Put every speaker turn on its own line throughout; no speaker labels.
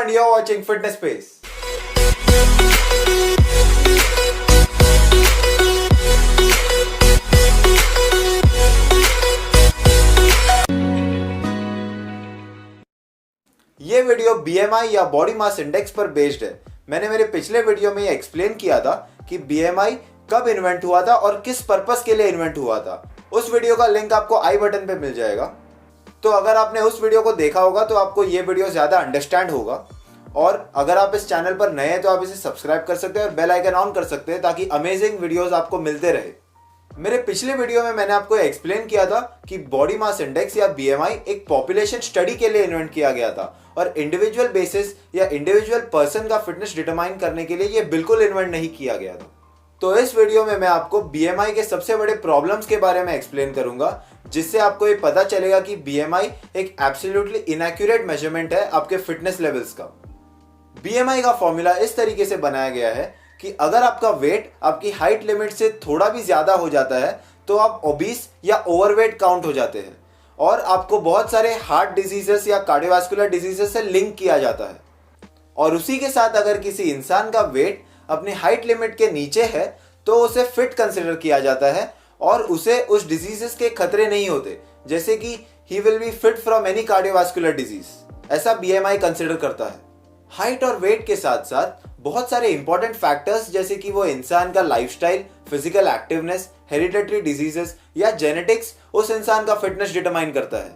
and you're watching Fitness Space. ये video BMI या body mass index पर based है। मैंने मेरे पिछले वीडियो में ये एक्सप्लेन किया था कि BMI कब इन्वेंट हुआ था और किस पर्पस के लिए इन्वेंट हुआ था। उस वीडियो का लिंक आपको आई बटन पे मिल जाएगा। तो अगर आपने उस वीडियो को देखा होगा तो आपको ये वीडियो ज़्यादा अंडरस्टैंड होगा। और अगर आप इस चैनल पर नए हैं तो आप इसे सब्सक्राइब कर सकते हैं और बेल आइकन ऑन कर सकते हैं ताकि अमेजिंग वीडियोस आपको मिलते रहे। मेरे पिछले वीडियो में मैंने आपको एक्सप्लेन किया था कि बॉडी मास इंडेक्स या BMI एक पॉपुलेशन स्टडी के लिए इन्वेंट किया गया था और इंडिविजुअल बेसिस या इंडिविजुअल पर्सन का फिटनेस डिटरमाइन करने के लिए ये बिल्कुल इन्वेंट नहीं किया गया था। तो इस वीडियो में मैं आपको BMI के सबसे बड़े प्रॉब्लम्स के बारे में एक्सप्लेन करूंगा, जिससे आपको ये पता चलेगा कि BMI एक एब्सोल्युटली इनएक्यूरेट मेजरमेंट है आपके फिटनेस लेवल्स का। BMI का फॉर्मूला इस तरीके से बनाया गया है कि अगर आपका वेट आपकी हाइट लिमिट से थोड़ा भी ज्यादा हो जाता है तो आप ओबीस या ओवरवेट काउंट हो जाते हैं और आपको बहुत सारे हार्ट डिजीजेस या कार्डियोवास्कुलर डिजीजेस से लिंक किया जाता है। और उसी के साथ अगर किसी इंसान का वेट अपनी हाइट लिमिट के नीचे है तो उसे फिट कंसिडर किया जाता है और उसे उस डिजीजेस के खतरे नहीं होते, जैसे कि he will be fit from any cardiovascular disease, ऐसा BMI कंसिडर करता है। हाइट और वेट के साथ साथ बहुत सारे इंपॉर्टेंट फैक्टर्स जैसे कि वो इंसान का lifestyle, physical activeness, hereditary diseases या जेनेटिक्स उस इंसान का फिटनेस डिटरमाइन करता है।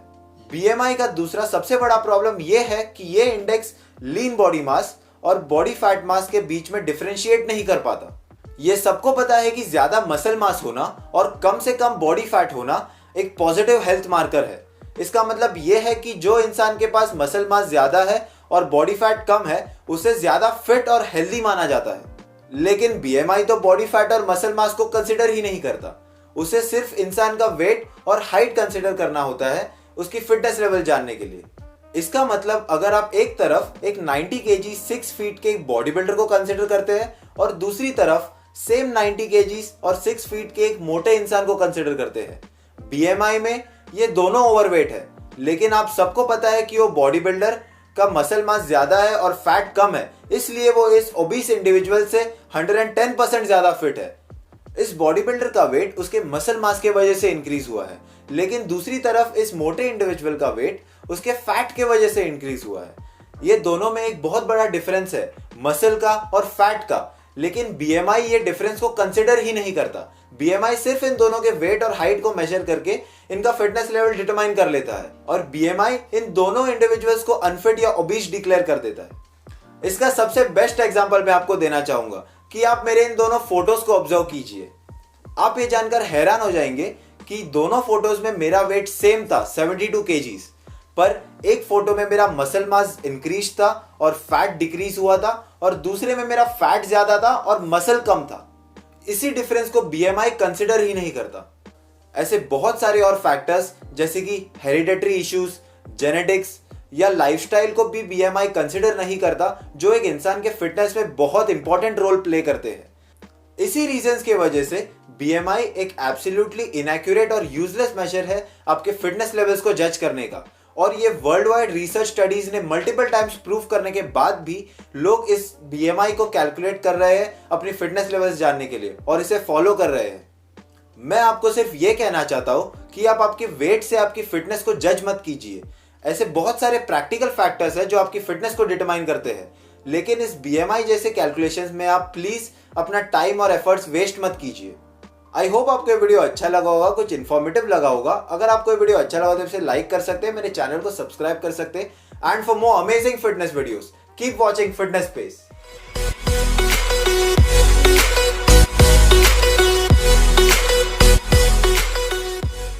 BMI का दूसरा सबसे बड़ा प्रॉब्लम ये है कि ये इंडेक्स लीन बॉडी मास और बॉडी फैट मास के बीच में डिफरेंशिएट नहीं कर पाता। ये सबको पता है कि ज्यादा मसल मास होना और कम से कम बॉडी फैट होना एक पॉजिटिव हेल्थ मार्कर है। इसका मतलब ये है कि जो इंसान के पास मसल मास ज्यादा है और बॉडी फैट कम है उसे ज्यादा फिट और हेल्दी माना जाता है। लेकिन BMI तो बॉडी फैट और मसल मास को कंसिडर ही नहीं करता। उसे सिर्फ इंसान का वेट और हाइट कंसिडर करना होता है उसकी फिटनेस लेवल जानने के लिए। इसका मतलब अगर आप एक तरफ एक 90 kg 6 फीट के एक बॉडी बिल्डर को कंसिडर करते हैं और दूसरी तरफ सेम 90 kg और 6 फीट के एक मोटे इंसान को कंसिडर करते हैं, BMI में ये दोनों ओवरवेट है, लेकिन आप सबको पता है कि वो बॉडी बिल्डर का मसल मास ज्यादा है और फैट कम है, इसलिए वो इस ओबीस इंडिविजुअल से 110% ज्यादा फिट है। इस बॉडी बिल्डर का वेट उसके मसल मास के वजह से इंक्रीज हुआ है, लेकिन दूसरी तरफ इस मोटे इंडिविजुअल का वेट उसके फैट के वजह से इंक्रीज हुआ है। ये दोनों में एक बहुत बड़ा डिफरेंस है मसल का और फैट का, लेकिन BMI ये डिफरेंस को कंसिडर ही नहीं करता। BMI सिर्फ इन दोनों के वेट और हाइट को मेजर करके इनका फिटनेस लेवल डिटरमाइन कर लेता है और BMI इन दोनों इंडिविजुअल्स को अनफिट या ओबीस डिक्लेयर कर देता है। इसका सबसे बेस्ट एग्जांपल मैं आपको देना चाहूंगा कि आप मेरे इन दोनों फोटोज को ऑब्जर्व कीजिए। आप ये जानकर हैरान हो जाएंगे कि दोनों फोटोज में मेरा वेट सेम था 72 kgs, पर एक फोटो में मेरा मसल मास इंक्रीज था और फैट डिक्रीज हुआ था और दूसरे में मेरा फैट ज्यादा था और मसल कम था। इसी डिफरेंस को BMI कंसिडर ही नहीं करता। ऐसे बहुत सारे और फैक्टर्स जैसे कि हेरिडिटरी इश्यूज, जेनेटिक्स या लाइफस्टाइल को भी BMI कंसिडर नहीं करता, जो एक इंसान के फिटनेस में बहुत इंपॉर्टेंट रोल प्ले करते हैं। इसी रीजंस की वजह से BMI एक एब्सोल्युटली इनएक्यूरेट और यूजलेस मेजर है आपके फिटनेस लेवल्स को जज करने का। और ये वर्ल्ड वाइड रिसर्च स्टडीज ने मल्टीपल टाइम्स प्रूव करने के बाद भी लोग इस BMI को कैलकुलेट कर रहे हैं अपनी फिटनेस लेवल्स जानने के लिए और इसे फॉलो कर रहे हैं। मैं आपको सिर्फ ये कहना चाहता हूँ कि आप आपके वेट से आपकी फिटनेस को जज मत कीजिए। ऐसे बहुत सारे प्रैक्टिकल फैक्टर्स हैं जो आपकी फिटनेस को डिटरमाइन करते हैं, लेकिन इस BMI जैसे कैलकुलेशंस में आप प्लीज अपना टाइम और एफर्ट्स वेस्ट मत कीजिए। आई होप आपको ये वीडियो अच्छा लगा होगा, कुछ इन्फॉर्मेटिव लगा होगा। अगर आपको ये वीडियो अच्छा लगा तो इसे लाइक कर सकते हैं, मेरे चैनल को सब्सक्राइब कर सकते हैं। And for more amazing fitness videos keep watching fitness space.